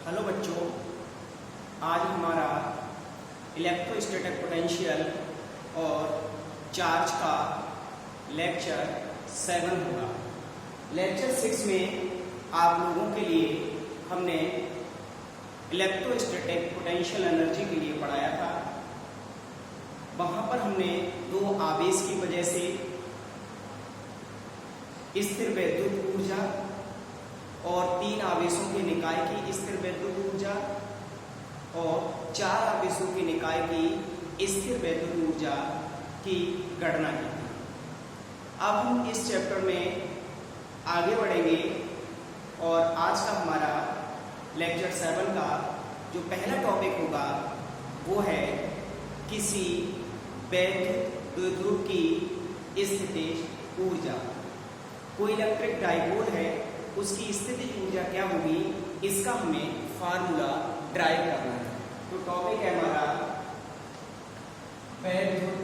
Hello बच्चों, आज हमारा इलेक्ट्रोस्टैटिक पोटेंशियल और चार्ज का लेक्चर 7 होगा। लेक्चर 6 में आप लोगों के लिए हमने इलेक्ट्रोस्टैटिक पोटेंशियल एनर्जी के लिए पढ़ाया था। वहाँ पर हमने दो आवेश की वजह से स्थिर वैद्युत ऊर्जा और 3 आवेशों के निकाय की स्थिर वैद्युत ऊर्जा और 4 आवेशों के निकाय की स्थिर वैद्युत ऊर्जा की गणना की थी। अब हम इस चैप्टर में आगे बढ़ेंगे और आज का हमारा लेक्चर 7 का जो पहला टॉपिक होगा वो है किसी वैद्युत द्विध्रुव की स्थितिज ऊर्जा। कोई इलेक्ट्रिक डाइपोल है, उसकी स्थितिज ऊर्जा क्या होगी, इसका हमें फार्मूला ड्राइव करना है। तो टॉपिक है हमारा वैद्युत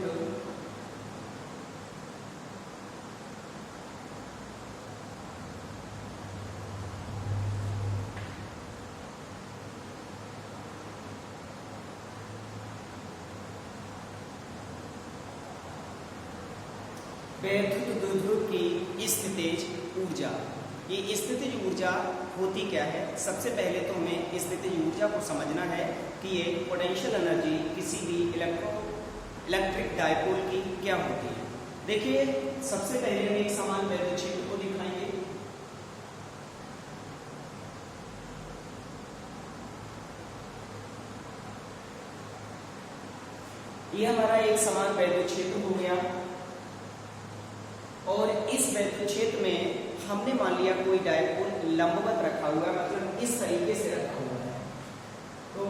द्विध्रुव की स्थितिज ऊर्जा। ये स्थितिज ऊर्जा होती क्या है? सबसे पहले तो हमें स्थितिज ऊर्जा को समझना है कि ये पोटेंशियल एनर्जी किसी भी इलेक्ट्रिक डाइपोल की क्या होती है। देखिए, सबसे पहले हम एक समान वैद्युत क्षेत्र को दिखाएंगे। ये हमारा एक समान वैद्युत क्षेत्र हो गया और इस वैद्युत क्षेत्र में हमने मान लिया कोई डाइपोल लंबवत रखा हुआ है, मतलब इस तरीके से रखा हुआ है। तो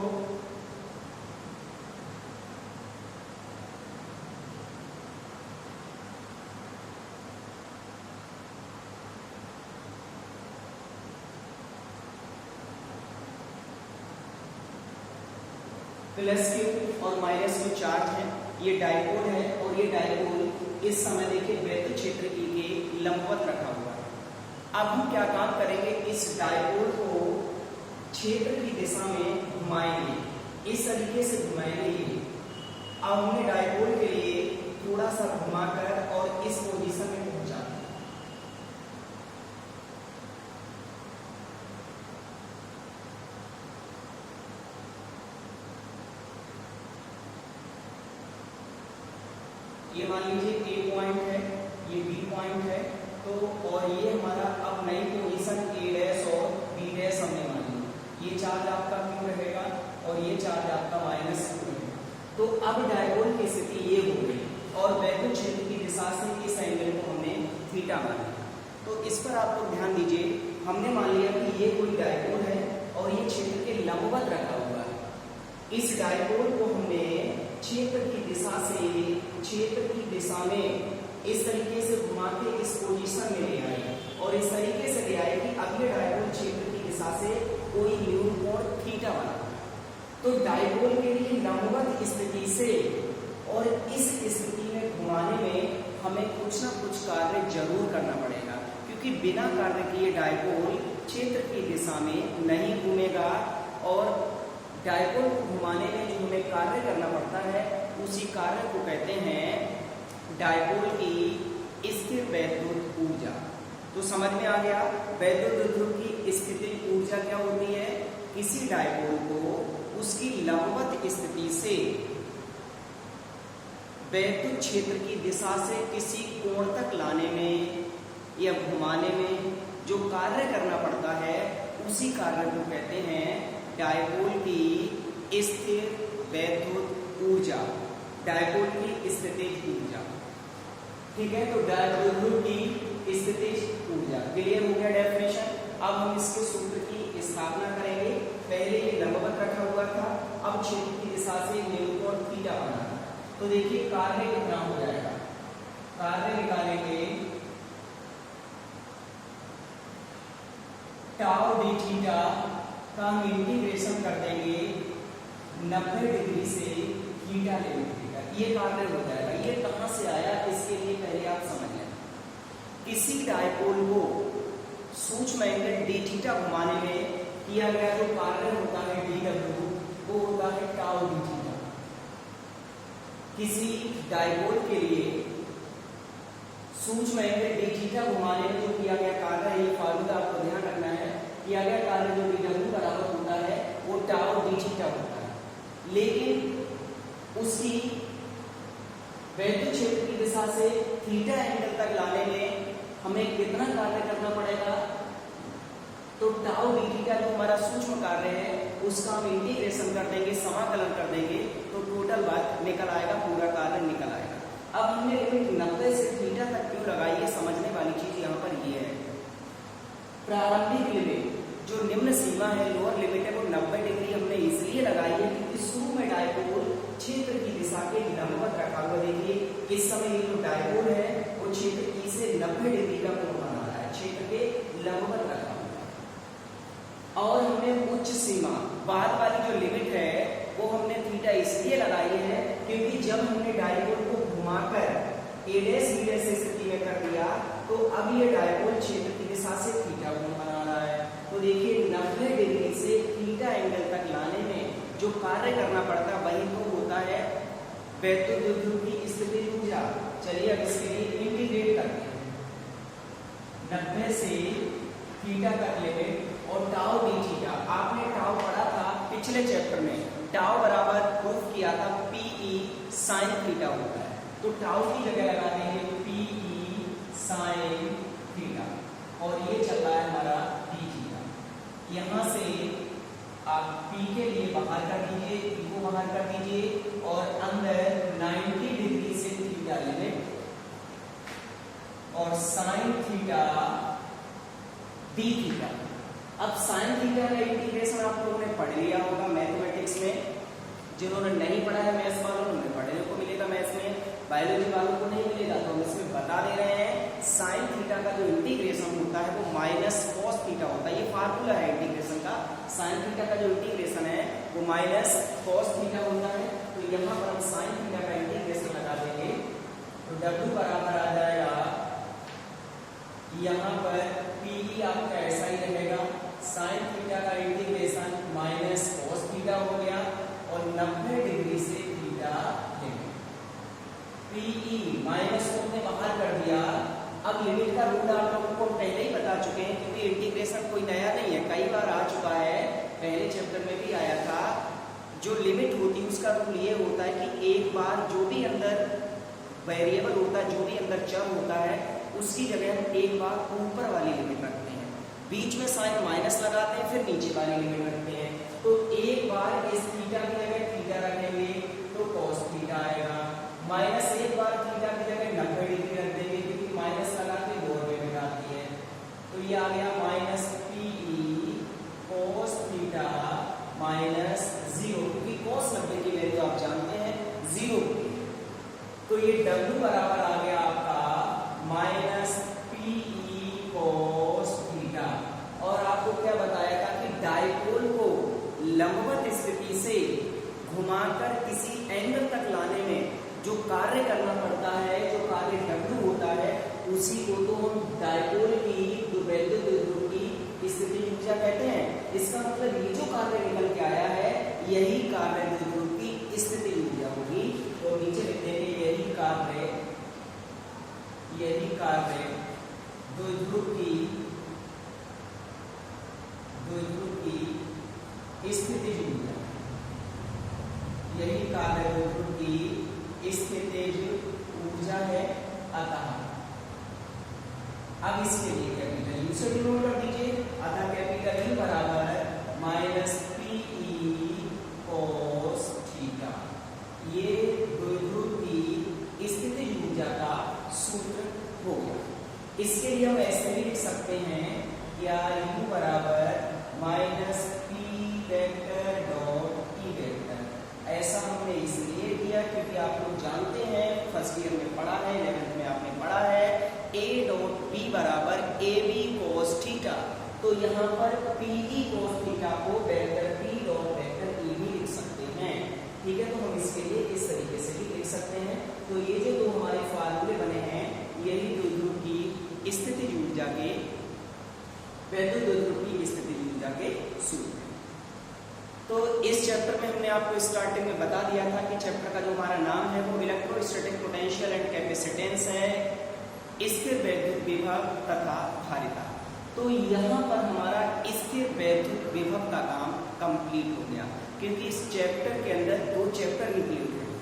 प्लस क्यू और माइनस क्यू चार्ज है, ये डाइपोल है और ये डाइपोल इस समय देखिए वैद्युत क्षेत्र के लंबवत रखा हुआ है। अब हम क्या काम करेंगे, इस डाइपोल को क्षेत्र की दिशा में घुमाएंगे, इस तरीके से घुमाएंगे। अब हमने डाइपोल के लिए थोड़ा सा घुमाकर और इस पोजीशन में पहुंचा दिया। ये मान लीजिए ए पॉइंट है, ये बी पॉइंट है, तो और ये हमारा अब नई पोजीशन ए डैश और बी डैश हमने मान ली। ये चार्ज आपका क्यों रहेगा और ये चार्ज आपका माइनस क्यों रहेगा। तो अब डाइपोल की स्थिति ये हो गई और वैद्युत क्षेत्र की दिशा से इस एंगल को हमने थीटा मान लिया। तो इस पर आप लोग ध्यान दीजिए, हमने मान लिया कि ये कोई डाइपोल है और ये क्षेत्र के लंबवत रखा हुआ है। इस डाइपोल को हमने क्षेत्र की दिशा से क्षेत्र की दिशा में इस तरीके से घुमा के इस पोजीशन में ले आए और इस तरीके से ले आए कि अगले डाइपोल क्षेत्र की दिशा से कोई न्यून कोण थीटा बना। तो डाइपोल के लिए लंबवत स्थिति से और इस स्थिति में घुमाने में हमें कुछ ना कुछ कार्य जरूर करना पड़ेगा, क्योंकि बिना कार्य किए डाइपोल क्षेत्र की दिशा में नहीं घूमेगा और डाइपोल को घुमाने में जो हमें कार्य करना पड़ता है उसी कार्य को कहते हैं डाइपोल की स्थिर वैद्युत ऊर्जा। तो समझ में आ गया, वैद्युत द्विध्रुव की स्थितिज ऊर्जा क्या होती है? किसी डाइपोल को उसकी लंबवत स्थिति से वैद्युत क्षेत्र की दिशा से किसी कोण तक लाने में या घुमाने में जो कार्य करना पड़ता है उसी कार्य को कहते हैं डाइपोल की स्थिर वैद्युत ऊर्जा, डाइपोल की स्थितिज ऊर्जा। ठीक है, तो द्विध्रुव की स्थितिज ऊर्जा क्लियर हो गया डेफिनेशन। अब हम इसके सूत्र की स्थापना करेंगे। पहले ये लंबवत रखा हुआ था, अब क्षेत्र की दिशा से न्यून कोण थीटा बना। तो देखिए कार्य कितना हो जाएगा, कार्य निकालेंगे टाउ डी थीटा का हम इंटीग्रेशन कर देंगे 90 डिग्री से थीटा ले लेगा, ये कार्य हो जाएगा। ये कहां से आया, इसके लिए पहले आप समझ लें। किसी डाइपोल को सूक्ष्म एंगल डी थीटा घुमाने में किया गया जो कार्य होता है dw वो होता है टाउ डी थीटा। किसी डायपोल के लिए सूक्ष्म एंगल डी थीटा घुमाने में जो किया गया कार्य है, ये फार्मूला आपको ध्यान रखना है, किया गया कार्य जो dw बराबर होता है वो टाउ डी थीटा होता है। लेकिन उसकी वैद्युत क्षेत्र की दिशा से थीटा एंगल तक लाने में हमें कितना कार्य करना पड़ेगा, तो टाउ डी थीटा जो हमारा सूक्ष्म कार्य है उसका हम इंटीग्रेशन कर देंगे, समाकलन कर देंगे, तो टोटल बात निकल आएगा, पूरा कार्य निकल आएगा। अब हमने लिमिट 90 से थीटा तक क्यों लगाई है, समझने वाली चीज यहाँ पर ये है। प्रारंभिक लिमिट जो निम्न सीमा है, लोअर लिमिट है, वो 90 डिग्री हमने इसलिए लगाई है क्योंकि शुरू में डायपोल क्षेत्र की दिशा के लंबवत रखा हुआ। देखिए इस समय ये जो डायपोल है वो क्षेत्र की से 90 डिग्री का कोण बना रहा है, क्षेत्र के लंबवत रखा हुआ। और हमने उच्च सीमा बाद वाली जो लिमिट है वो हमने थीटा इसलिए लगाई है क्योंकि जब हमने डायपोल को घुमाकर a डैश b डैश स्थिति में कर दिया तो अब ये डायपोल क्षेत्र की दिशा से थीटा कोण बना रहा है। तो देखिए 90 डिग्री से थीटा एंगल तक लाने में जो कार्य करना पड़ता है वही तो होता है वैद्युत द्विध्रुव की स्थिति ऊर्जा। चलिए अब इसके लिए इंटीग्रेट करते हैं। 90 से थीटा तक लिमिट और टाउ डी थीटा, आपने टाउ पढ़ा था पिछले चैप्टर में, टाउ बराबर प्रूफ किया था पीई साइन थीटा होता है, तो टाउ की जगह लगा देंगे पीई साइन थीटा और ये चल रहा है हमारा डी थीटा। यहां से आप पी के लिए बाहर कर दीजिए, पी को बाहर कर दीजिए और अंदर 90 डिग्री से थीटा लिमिट और साइन थीटा डी थीटा। अब साइन थीटा का इंटीग्रेशन आप लोगों ने पढ़ लिया होगा मैथमेटिक्स में, जिन्होंने नहीं पढ़ा है मैथ्स वालों ने पढ़ने को मिलेगा, मैथ्स में बायोलॉजी वालों को नहीं मिलेगा, तो हम इसमें बता दे रहे हैं। साइन थीटा का जो इंटीग्रेशन होता है वो माइनस कॉस थीटा होता है, ये फार्मूला है इंटीग्रेशन का। साइन थीटा का जो इंटीग्रेशन है वो माइनस कॉस थीटा होता है। तो यहाँ पर हम साइन थीटा का इंटीग्रेशन लगा देंगे तो W बराबर आ जाएगा, यहाँ पर पी आपका ऐसा ही रहेगा, साइन थीटा का इंटीग्रेशन माइनस कॉस थीटा हो गया और 90 डिग्री से थीटा लेंगे। पीई माइनस को हमने बाहर कर दिया। अब लिमिट का रूल आप लोगों को पहले ही बता चुके हैं क्योंकि इंटीग्रेशन कोई नया नहीं है, कई बार आ चुका है, पहले चैप्टर में भी आया था। जो लिमिट होती है उसका रूल ये होता है कि एक बार जो भी अंदर वेरिएबल होता है, जो भी अंदर चर होता है, उसकी जगह हम एक बार ऊपर वाली लिमिट रखते हैं, बीच में साइन माइनस लगाते हैं, फिर नीचे वाली लिमिट रखते हैं। तो एक बार इस थीटा की जगह थीटा रखेंगे तो cos थीटा आएगा, माइनस एक बार थीटा की जगह 90 डिग्री रख देंगे क्योंकि माइनस लगा के लोअर लिमिट आती है। तो ये आ गया minus P E cos theta minus 0, क्योंकि cos 90 की वैल्यू आप जानते हैं 0। तो ये W बराबर आ गया आपका माइनस पीई cos थीटा। और आपको क्या बताया था कि डायपोल को लंबवत स्थिति से घुमाकर किसी एंगल तक लाने में जो कार्य करना पड़ता है, जो कार्य W होता है, उसी को तो हम डायपोल की वैद्युत द्विध्रुव की स्थिति ऊर्जा कहते हैं। इसका मतलब ये जो कार्य निकल के आया है यही कार्य द्विध्रुव की स्थिति ऊर्जा होगी। तो नीचे लिख देंगे यही कार्य द्विध्रुव की स्थितिज ऊर्जा, यही कार्य द्विध्रुव की स्थितिज ऊर्जा है। अतः अब इसके लिए कैपिटल यू से डिनोट कर दीजिए, अतः कैपिटल यू बराबर माइनस पीई cos थीटा। ये द्विध्रुव की स्थितिज ऊर्जा का सूत्र हो गया। इसके लिए हम ऐसे भी लिख सकते हैं क्या u बराबर minus P vector dot E vector. ऐसा हमने इसलिए किया क्योंकि आप लोग जानते हैं, फर्स्ट ईयर में पढ़ा है, 11th में आपने पढ़ा है, a डॉट b बराबर ab cos थीटा। तो यहाँ पर pe cos थीटा को vector p dot vector e भी लिख सकते हैं। ठीक है, तो हम इसके लिए इस तरीके से भी लिख सकते हैं। तो ये जो दो हमारे फार्मूले बने हैं यही द्विध्रुव की स्थितिज ऊर्जा के वैद्युत द्विध्रुव की स्थितिज ऊर्जा ऊर्जा के सूत्र हैं। तो इस चैप्टर में हमने आपको स्टार्टिंग में बता दिया था कि चैप्टर का जो हमारा नाम है वो इलेक्ट्रोस्टैटिक पोटेंशियल एंड कैपेसिटेंस है, स्थिर वैद्युत विभव तथा धारिता। तो यहाँ पर हमारा स्थिर वैद्युत विभव का काम कंप्लीट हो गया, क्योंकि इस चैप्टर के अंदर 2 चैप्टर निकले हुए हैं।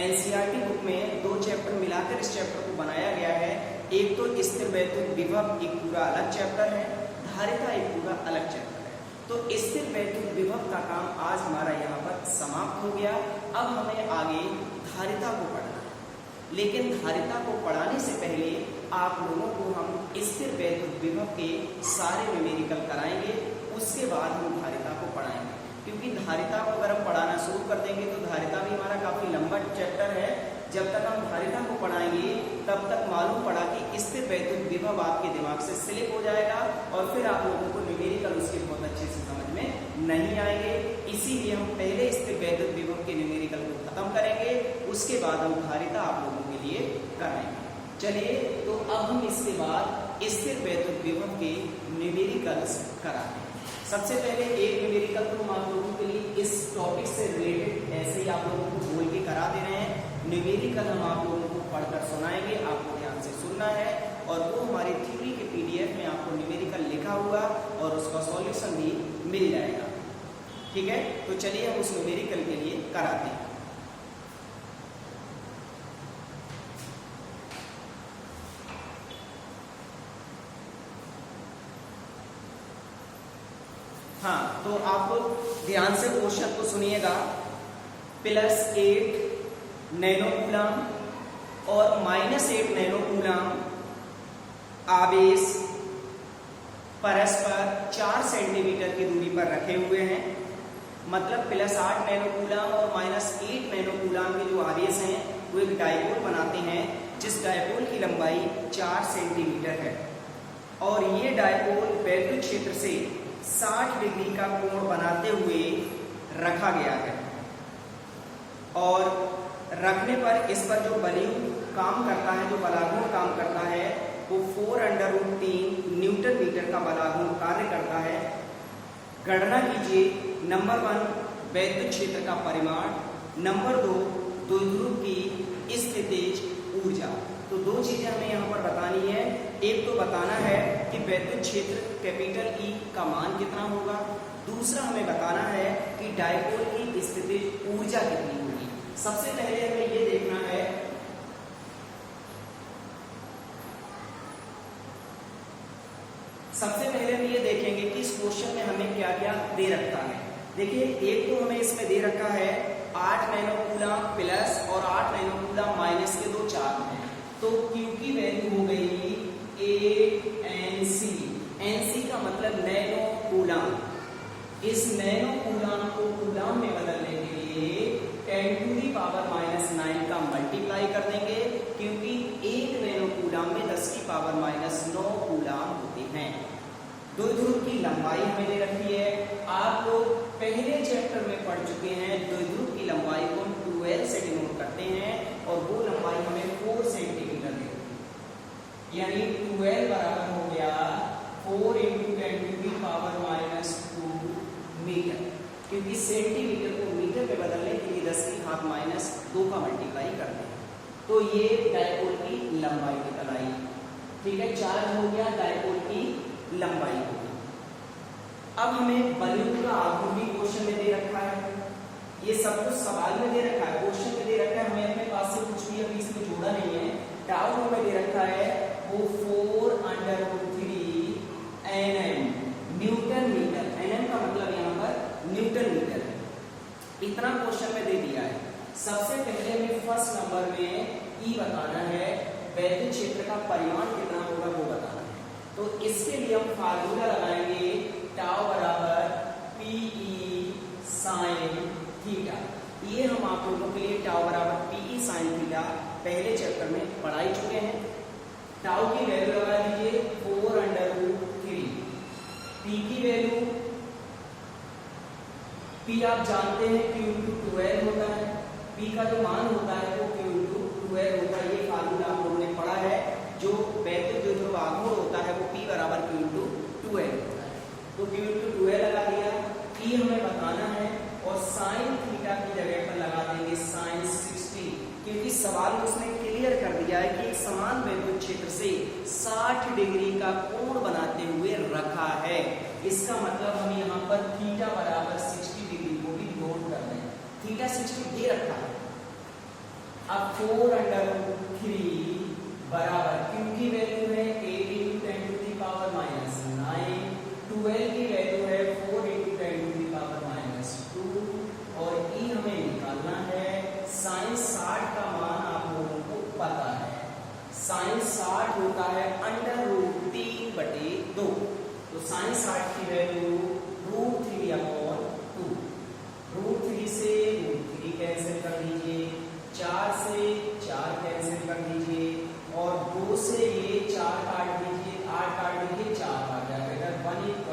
एनसीईआरटी बुक में 2 चैप्टर मिलाकर इस चैप्टर को बनाया गया है। एक तो स्थिर वैद्युत विभव एक पूरा अलग चैप्टर है, धारिता एक पूरा अलग चैप्टर है। तो स्थिर वैद्युत विभव का काम आज हमारा यहाँ पर समाप्त हो गया। अब हमें आगे धारिता को पढ़ना है, लेकिन धारिता को पढ़ाने से पहले आप लोगों को हम स्थिर वैद्युत विभव के सारे न्यूमेरिकल कराएंगे, उसके बाद हम धारिता को पढ़ाएंगे। क्योंकि धारिता को अगर हम पढ़ाना शुरू कर देंगे तो धारिता भी हमारा काफी लंबा चैप्टर है। जब तक हम धारिता को पढ़ाएंगे तब तक मालूम पड़ा कि स्थिर वैद्युत विभव आपके दिमाग से स्लिप हो जाएगा और फिर आप लोगों को न्यूमेरिकल उसके बहुत अच्छे से समझ में नहीं आएंगे। इसीलिए हम पहले स्थिर वैद्युत विभव के न्यूमेरिकल को खत्म करेंगे, उसके बाद हम धारिता आप लोगों के लिए कराएंगे। चलिए, तो अब हम इसके बाद स्थिर वैद्युत विभव के न्यूमेरिकल्स कराते हैं। सबसे पहले एक न्यूमेरिकल तो हम आप लोगों के लिए इस टॉपिक से रिलेटेड ऐसे ही आप लोगों को बोल के करा दे रहे हैं। न्यूमेरिकल हम आप लोगों को पढ़कर सुनाएंगे, आपको ध्यान से सुनना है, और वो हमारी थ्योरी के पीडीएफ में आपको न्यूमेरिकल लिखा हुआ और उसका सॉल्यूशन भी मिल जाएगा। ठीक है, तो चलिए हम उस न्यूमेरिकल के लिए कराते हैं। हाँ, तो आप लोग ध्यान से क्वेश्चन को सुनिएगा। +8 नैनो कूलम और -8 नैनो कूलम आवेश परस्पर 4 सेंटीमीटर की दूरी पर रखे हुए हैं। मतलब +8 नैनो कूलम और -8 नैनो कूलम के जो आवेश हैं वो एक डायपोल बनाते हैं, जिस डायपोल की लंबाई 4 सेंटीमीटर है। और ये डायपोल वैद्युत क्षेत्र से 60 डिग्री का कोण बनाते हुए रखा गया है, और रखने पर इस पर जो बलून काम करता है, जो बलाघूर्ण काम करता है, वो 4√3 न्यूटन मीटर का बलाघूर्ण कार्य करता है। गणना कीजिए। नंबर 1 वैद्युत क्षेत्र का परिमाण, नंबर 2 द्विध्रुव की स्थितिज ऊर्जा। तो 2 चीजें हमें यहाँ पर बतानी है। एक तो बताना है कि वैद्युत क्षेत्र कैपिटल E का मान कितना होगा, दूसरा हमें बताना है कि डायपोल की स्थितिज ऊर्जा कितनी होगी। सबसे पहले हमें ये देखना है हम ये देखेंगे कि इस क्वेश्चन में हमें क्या क्या दे रखा है। देखिए, एक तो हमें इसमें दे रखा है 8 नैनो कूलम प्लस और 8 नैनो कूलम माइनस के 2 चार्ज हैं। तो Q की वैल्यू हो गई 8 Nc। Nc का मतलब नैनो कूलम। इस नैनो कूलम को कूलम में बदलने के लिए 10⁻⁻9 का मल्टीप्लाई कर देंगे, क्योंकि 1 नैनो कूलम में 10⁻⁹ कूलम होते हैं। द्विध्रुव की लंबाई हमें दे रखी है। आप लोग पहले चैप्टर में पढ़ चुके हैं, द्विध्रुव की लंबाई को हम 12 से डिनोट करते हैं, और वो लंबाई हमें 4 सेंटीमीटर देती है। यानी 12 बराबर हो गया 4 × 10⁻⁻2 मीटर, क्योंकि सेंटीमीटर को मीटर में बदलने के लिए 10⁻⁻2 का मल्टीप्लाई करते हैं। तो ये डायपोल की लंबाई निकल आई। ठीक है, चार्ज हो गया, डायपोल की लंबाई होगी। अब हमें बलून का आघूर्ण भी क्वेश्चन में दे रखा है। ये सब कुछ सवाल में दे रखा है, क्वेश्चन में दे रखा है, हमें अपने पास से कुछ भी अभी इसमें जोड़ा नहीं है। टाउ हमें दे रखा है वो 4√3 Nm न्यूटन मीटर। Nm का मतलब यहाँ पर न्यूटन मीटर है। इतना क्वेश्चन में दे दिया है। सबसे पहले हमें फर्स्ट नंबर में E बताना है, वैद्युत क्षेत्र का परिमाण कितना होगा वो बताना है। तो इसके लिए हम फार्मूला लगाएंगे, टाउ बराबर PE sin थीटा। ये हम आप लोगों के लिए टाउ बराबर PE sin थीटा पहले चैप्टर में पढ़ा ही चुके हैं। टाउ की वैल्यू लगा दीजिए 4√3। P की वैल्यू, P आप जानते हैं Q × 12 होता है। P का जो मान होता है वो Q × 12 होता है। ये फार्मूला आप लोगों ने पढ़ा है। जो वैद्युत द्विध्रुव आघूर्ण होता है वो P बराबर Q × 12 होता है। तो Q समान वैद्युत क्षेत्र से 60 डिग्री का कोण बनाते हुए रखा है। इसका मतलब हम यहाँ पर थीटा बराबर 60 डिग्री को भी नोट कर लें। थीटा 60 दे रखा है। अब 4√3 बराबर क्यू की वैल्यू है 8 × 10⁻⁹, 12 की वैल्यू है 4 × 10⁻², और ई हमें निकालना है। साइन 60 का मान आप लोगों को पता है, साइन 60 होता है √3/2। तो साइन 60 की वैल्यू √3/2। √3 से √3 कैंसिल कर दीजिए, 4 से 4 कैंसिल कर दीजिए, और 2 से ये 4 काट दीजिए, 8 काट दीजिए, 4 आ जाएगा। 1 =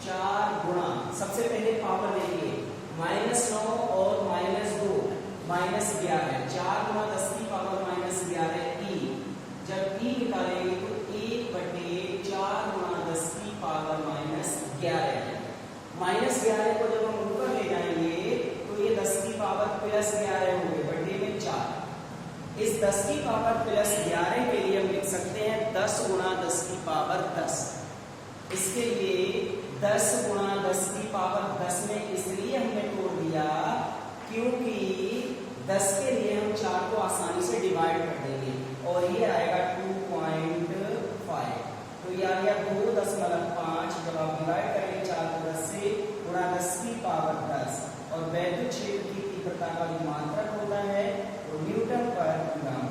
4 गुणा, सबसे पहले पावर देखिए, -9 और -2 -11, 4 गुणा 10 की पावर -11 ई। जब ई निकालेंगे तो 1/4 गुणा 10 की पावर -11। -11 को जब हम ऊपर ले जाएंगे तो ये 10 की पावर +11 हो गए, बटे में 4। इस 10 की पावर +11 के लिए हम लिख सकते हैं 10 गुणा 10 की पावर 10। इसके लिए 10 गुणा 10 की पावर 10 में इसलिए हमने तोड़ दिया क्योंकि 10 के लिए हम 4 को आसानी से डिवाइड कर देंगे, और ये आएगा 2.5। तो ये आ गया 2.5। जब आप डिवाइड करेंगे 4 को 10 से, गुणा 10 की पावर 10, और वैद्युत क्षेत्र की तीव्रता का जो मात्रक होता है वो न्यूटन पर कूलम।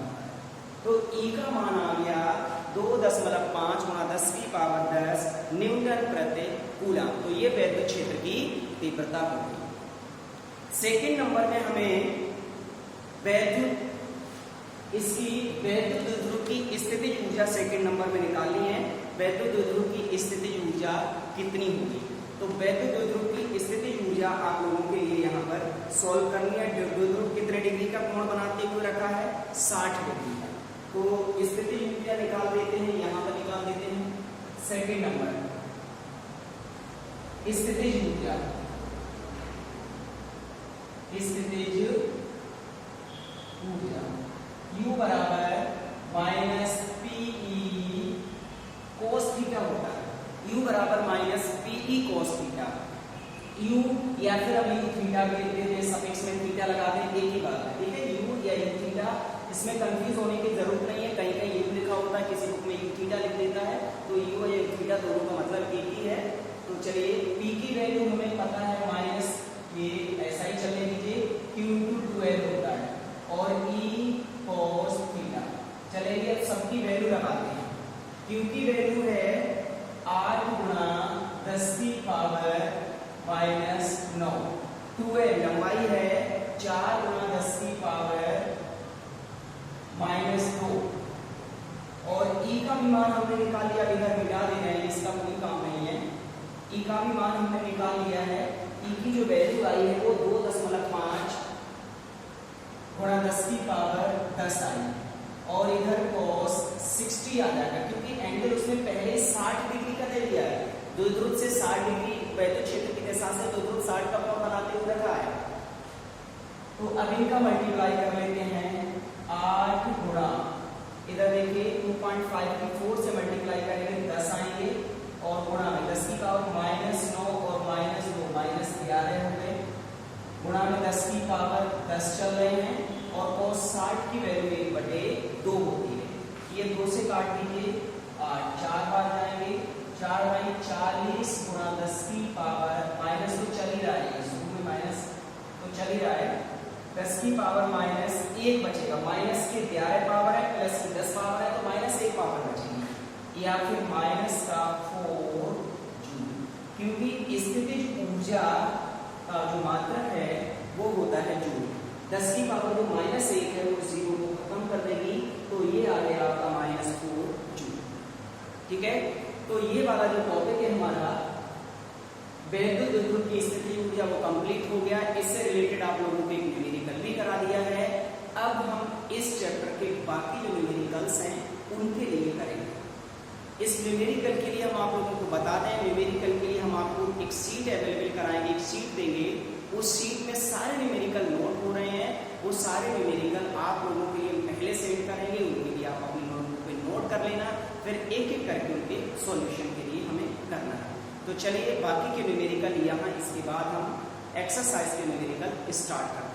तो ई का मान आ गया 2.5 गुणा 10 की पावर 10 न्यूटन प्रति कूलम। तो ये वैद्युत क्षेत्र की तीव्रता होगी। सेकंड नंबर में हमें इसकी वैद्युत द्विध्रुव की स्थितिज ऊर्जा सेकंड नंबर में निकालनी है। वैद्युत द्विध्रुव की स्थितिज ऊर्जा कितनी होगी? तो वैद्युत द्विध्रुव की स्थितिज ऊर्जा आप लोगों के लिए यहाँ पर सॉल्व करनी है। द्विध्रुव कितने डिग्री का कोण बनाते हुए रखा है? 60 डिग्री का। तो स्थितिज ऊर्जा निकाल देते हैं, यहाँ पर निकाल देते हैं। सेकंड नंबर स्थितिज ऊर्जा, स्थितिज ऊर्जा U बराबर -PE cos थीटा होता है। U बराबर -PE cos थीटा। U या फिर हम U थीटा भी लिख देते हैं, सफिक्स में थीटा लगा दें, एक ही बात है, ठीक है। U या U थीटा, इसमें कंफ्यूज होने की जरूरत नहीं है। कहीं कहीं U लिखा होता है, किसी बुक में U थीटा लिख देता है, तो U या U थीटा दोनों का मतलब एक ही है। तो चलिए P की वैल्यू हमें पता है माइनस, ये ऐसा ही चलने दीजिए, Q/12 होता है, और E cos थीटा। चलेंगे अब सबकी वैल्यू लगाते हैं। Q की वैल्यू है 8 गुणा 10 की पावर -9। 12 लंबाई है 4 गुणा 10 की पावर -2, और E का भी मान हमने निकाल लिया, इधर मिटा दे रहे हैं, इसका कोई काम नहीं है। E का भी मान हमने निकाल लिया है। E की जो वैल्यू आई है वो 2.5 गुणा 10 की पावर 10 आई, और इधर cos 60 आ जाएगा, क्योंकि एंगल उसने पहले 60 डिग्री का दे दिया है। द्विध्रुव से 60 डिग्री वैद्युत क्षेत्र की दिशा से द्विध्रुव 60 का कोण बनाते हुए रखा है। तो अब इनका मल्टीप्लाई कर लेते हैं। 8 गुणा, इधर देखिए 2.5 की 4 से मल्टीप्लाई करेंगे 10 आएंगे, और गुणा में 10 की पावर -9 और -2 -11 हो गए, गुणा में 10 की पावर 10 चल रहे हैं, और cos 60 की वैल्यू 1/2 होती है। ये 2 से काट दीजिए, 8 4 बार जाएंगे, 4 बाई 40 गुणा 10 की पावर -2 चल ही रहा है, शुरू में माइनस तो चल ही रहा है, 10 की पावर -1 बचेगा। माइनस की 11 पावर है, प्लस की 10 पावर है, तो -1 पावर बचेगी, या फिर -4 जूल, क्योंकि स्थितिज ऊर्जा का जो मात्रक है वो होता है जूल। 10 की पावर जो -1 है वो 0 को खत्म कर देगी, तो ये आ गया आपका -4 जूल। ठीक है, तो ये वाला जो टॉपिक है हमारा वैद्युत द्विध्रुव की स्थितिज ऊर्जा वो कंप्लीट हो गया। इससे रिलेटेड आप लोगों को एक न्यूमेरिकल भी करा दिया है। अब हम इस चैप्टर के बाकी जो न्यूमेरिकल्स हैं उनके लिए करेंगे। इस न्यूमेरिकल के लिए हम आप लोगों को बता दें, न्यूमेरिकल के लिए हम आपको एक शीट अवेलेबल कराएंगे, एक शीट देंगे, उस शीट में सारे न्यूमेरिकल नोट हो रहे हैं। वो सारे न्यूमेरिकल आप लोगों के लिए पहले सेंड करेंगे, उनके लिए आप सॉल्यूशन के लिए हमें करना है। तो चलिए बाकी के न्यूमेरिकल यहाँ इसके बाद हम एक्सरसाइज के न्यूमेरिकल स्टार्ट करते हैं।